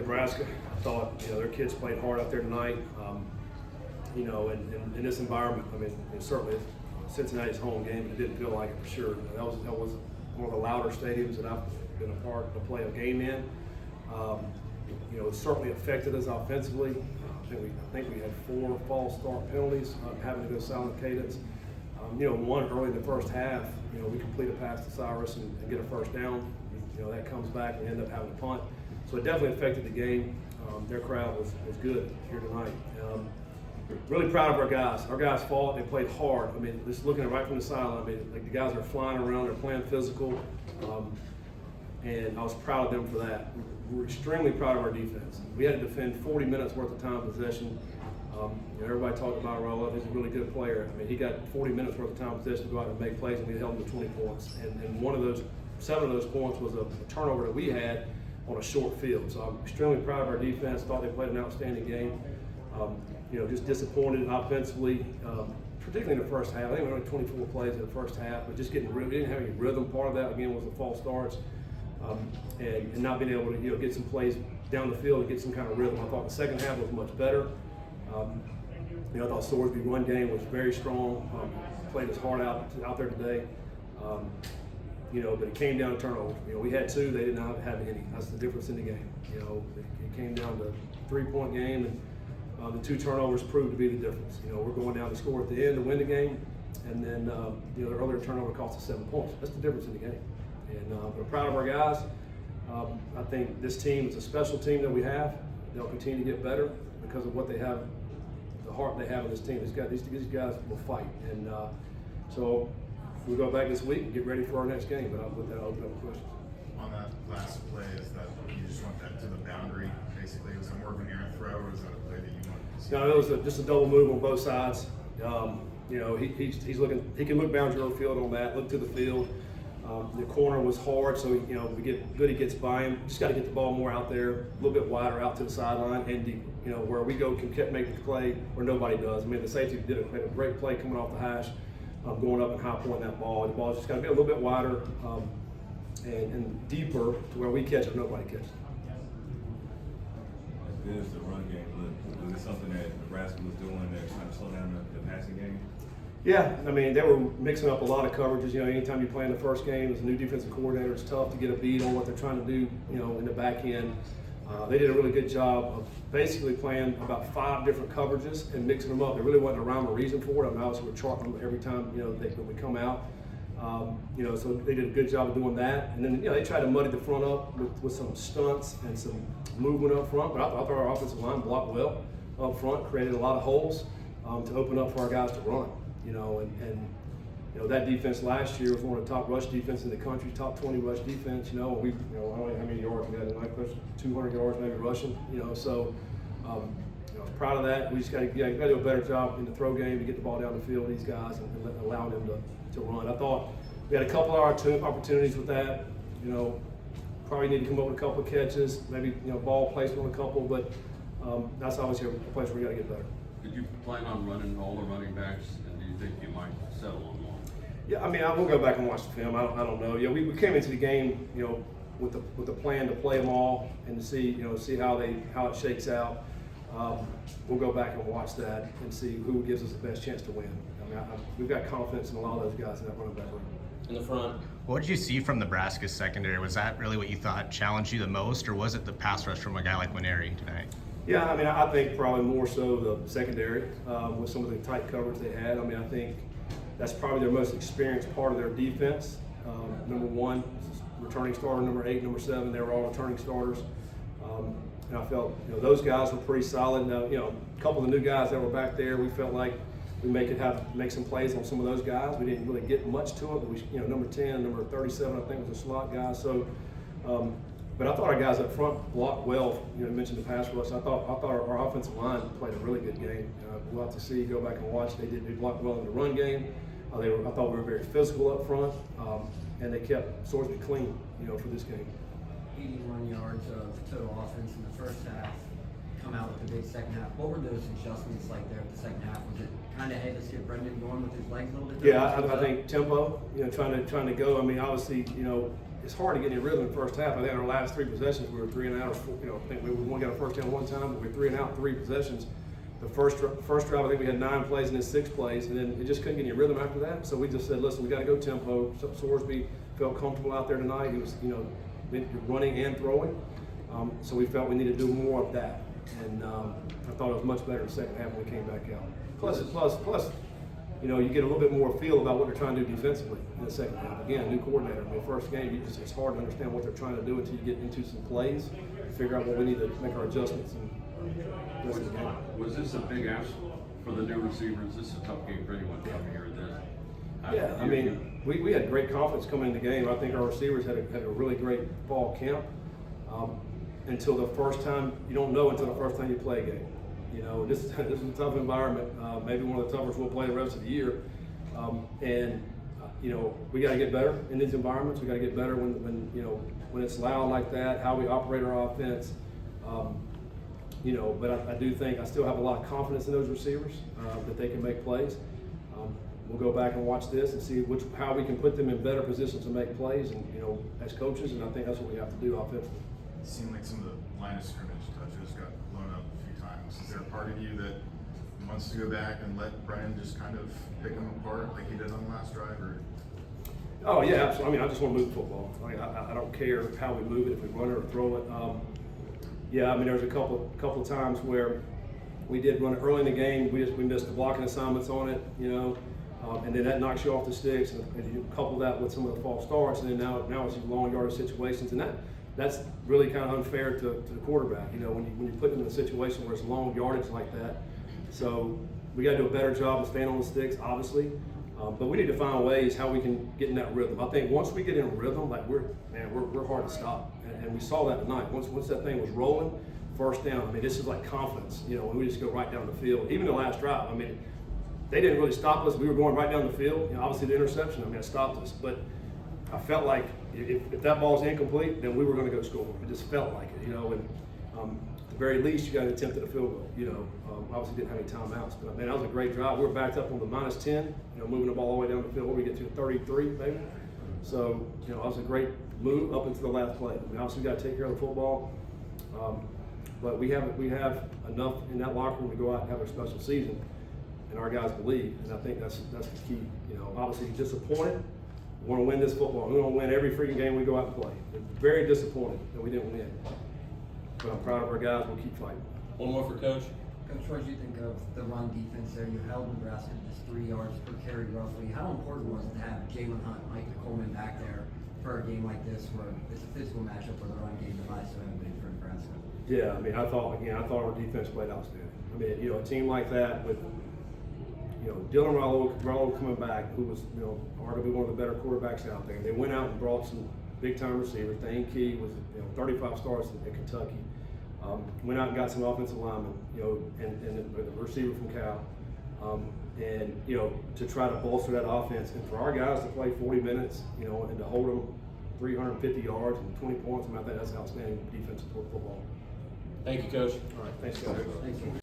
Nebraska. I thought, their kids played hard out there tonight. In this environment, certainly Cincinnati's home game, it didn't feel like it for sure. That was one of the louder stadiums that I've been a part to play a game in. It certainly affected us offensively. I think we had 4 false start penalties, having to go silent cadence. One early in the first half, we complete a pass to Cyrus and get a first down. That comes back, we end up having a punt. So it definitely affected the game. Their crowd was good here tonight. Really proud of our guys. Our guys fought, they played hard. Just looking at it right from the sideline, the guys are flying around, they're playing physical. And I was proud of them for that. We're extremely proud of our defense. We had to defend 40 minutes worth of time possession. Everybody talked about Raul. He's a really good player. He got 40 minutes worth of time possession to go out and make plays, and we held him to 20 points. And 7 of those points was a turnover that we had on a short field. So I'm extremely proud of our defense. Thought they played an outstanding game. Just disappointed offensively, particularly in the first half. I think we only 24 plays in the first half, but just we didn't have any rhythm. Part of that, again, was the false starts. And not being able to get some plays down the field and get some kind of rhythm. I thought the second half was much better. I thought Sorsby run game was very strong. Played his heart out there today. But it came down to turnovers. We had 2, they did not have any. That's the difference in the game. It came down to a 3-point game, and the 2 turnovers proved to be the difference. We're going down to score at the end to win the game, and then the earlier turnover cost us 7 points. That's the difference in the game. And we're proud of our guys. I think this team is a special team that we have. They'll continue to get better because of what they have, the heart they have in this team. These guys will fight. And so we'll go back this week and get ready for our next game. But with that, I'll open up questions. On that last play, is that you just want that to the boundary, basically? Was it more of an errant throw, or was that a play that you wanted to see? No, it was just a double move on both sides. He's looking. He can look boundary on the field on that. Look to the field. The corner was hard, so we get good. He gets by him. Just got to get the ball more out there, a little bit wider out to the sideline, and deep. Where we go can make the play where nobody does. The safety made a great play coming off the hash, going up and high pointing that ball. The ball's just got to be a little bit wider and deeper to where we catch it, nobody catches it. As good as the run game looked, was it something that Nebraska was doing that kind of slow down the passing game? Yeah, they were mixing up a lot of coverages. Anytime you play in the first game as a new defensive coordinator, it's tough to get a beat on what they're trying to do, in the back end. They did a really good job of basically playing about 5 different coverages and mixing them up. There really wasn't a rhyme or reason for it. Obviously we're charting them every time, when we come out. So they did a good job of doing that. And then, they tried to muddy the front up with some stunts and some movement up front. But I thought our offensive line blocked well up front, created a lot of holes to open up for our guys to run. That defense last year was one of the top rush defense in the country, top 20 rush defense. I don't know how many yards we had tonight, 200 yards maybe rushing. Proud of that. We just got to do a better job in the throw game to get the ball down the field. These guys and allow them to run. I thought we had a couple of opportunities with that. Probably need to come up with a couple of catches, maybe ball placement on a couple, but that's obviously a place where we got to get better. Did you plan on running all the running backs, and do you think you might settle on one? Yeah, I will go back and watch the film. I don't know. We came into the game, with the plan to play them all and to see how it shakes out. We'll go back and watch that and see who gives us the best chance to win. We've got confidence in a lot of those guys in that running back room. In the front. What did you see from Nebraska's secondary? Was that really what you thought challenged you the most, or was it the pass rush from a guy like Winery tonight? Yeah, I think probably more so the secondary with some of the tight coverage they had. I think that's probably their most experienced part of their defense. Number 1, returning starter, number 8, number 7, they were all returning starters. And I felt those guys were pretty solid. Now, a couple of the new guys that were back there, we felt like we make some plays on some of those guys. We didn't really get much to it, but number 10, number 37, I think was a slot guy. So. But I thought our guys up front blocked well. You mentioned the pass rush. I thought our offensive line played a really good game. We'll have to go back and watch. They blocked well in the run game. I thought we were very physical up front, and they kept Sorsby clean, for this game. 81 yards of total offense in the first half. Come out with the big second half. What were those adjustments like there at the second half? Was it kind of, hey, let's get Brendan going with his legs a little bit? Yeah, I think tempo. Trying to go. Obviously, it's hard to get in rhythm in the first half. I think in our last 3 possessions, we were 3 and out. I think we only got a first down 1 time, but we were 3 and out 3 possessions. The first drive, I think we had 9 plays and then 6 plays, and then it just couldn't get any rhythm after that. So we just said, listen, we got to go tempo. Sorsby felt comfortable out there tonight. He was, running and throwing. So we felt we needed to do more of that. And I thought it was much better in the second half when we came back out. Plus, you get a little bit more feel about what they're trying to do defensively in the second half. Again, new coordinator. In the first game, it's hard to understand what they're trying to do until you get into some plays, figure out what we need to make our adjustments. Was this a big ask for the new receivers? This is a tough game for anyone coming here in this. Yeah, I mean, we had great confidence coming into the game. I think our receivers had a really great fall camp until the first time. You don't know until the first time you play a game. This is a tough environment. Maybe one of the toughest we'll play the rest of the year. We got to get better in these environments. We got to get better when it's loud like that. How we operate our offense. But I do think I still have a lot of confidence in those receivers that they can make plays. We'll go back and watch this and see how we can put them in better positions to make plays, and as coaches, and I think that's what we have to do offensively. It seemed like some of the line of scrimmage touches got blown up a few times. Is there a part of you that wants to go back and let Brian just kind of pick them apart like he did on the last drive, or? Oh yeah, absolutely. I mean, I just want to move the football. I don't care how we move it, if we run it or throw it. There was a couple of times where we did run it early in the game. We missed the blocking assignments on it, and then that knocks you off the sticks, and you couple that with some of the false starts, and then now it's long yardage situations, and that's really kind of unfair to the quarterback. When you put him in a situation where it's long yardage like that. So we got to do a better job of staying on the sticks, obviously. But we need to find ways how we can get in that rhythm. I think once we get in rhythm, we're hard to stop, and we saw that tonight. Once that thing was rolling, first down. This is like confidence. And we just go right down the field. Even the last drive. They didn't really stop us. We were going right down the field. Obviously the interception. It stopped us. But I felt like if that ball's incomplete, then we were going to go score. It just felt like it. And at the very least, you got to attempt at a field goal. Obviously didn't have any timeouts, but that was a great drive. We were backed up on the -10, moving the ball all the way down the field. Where we get to 33, maybe. So that was a great move up into the last play. Obviously we got to take care of the football, but we have enough in that locker room to go out and have a special season, and our guys believe, and I think that's the key. Obviously disappointed. We want to win this football. We want to win every freaking game we go out and play. We're very disappointed that we didn't win, but I'm proud of our guys. We'll keep fighting. One more for Coach. Coach, what did you think of the run defense there? You held Nebraska to just 3 yards per carry roughly. How important was it to have Jalen Hunt, Mike Coleman back there for a game like this where it's a physical matchup where the run game relies so heavily for Nebraska? Yeah, I thought our defense played outstanding. A team like that with, Dylan Rollo coming back, who was, arguably one of the better quarterbacks out there. They went out and brought some big-time receivers. Thane Key was, 35 stars in Kentucky. Went out and got some offensive linemen, and the receiver from Cal, to try to bolster that offense, and for our guys to play 40 minutes, and to hold them 350 yards and 20 points. That's outstanding defensive football. Thank you, Coach. All right, thanks, guys. Thank you.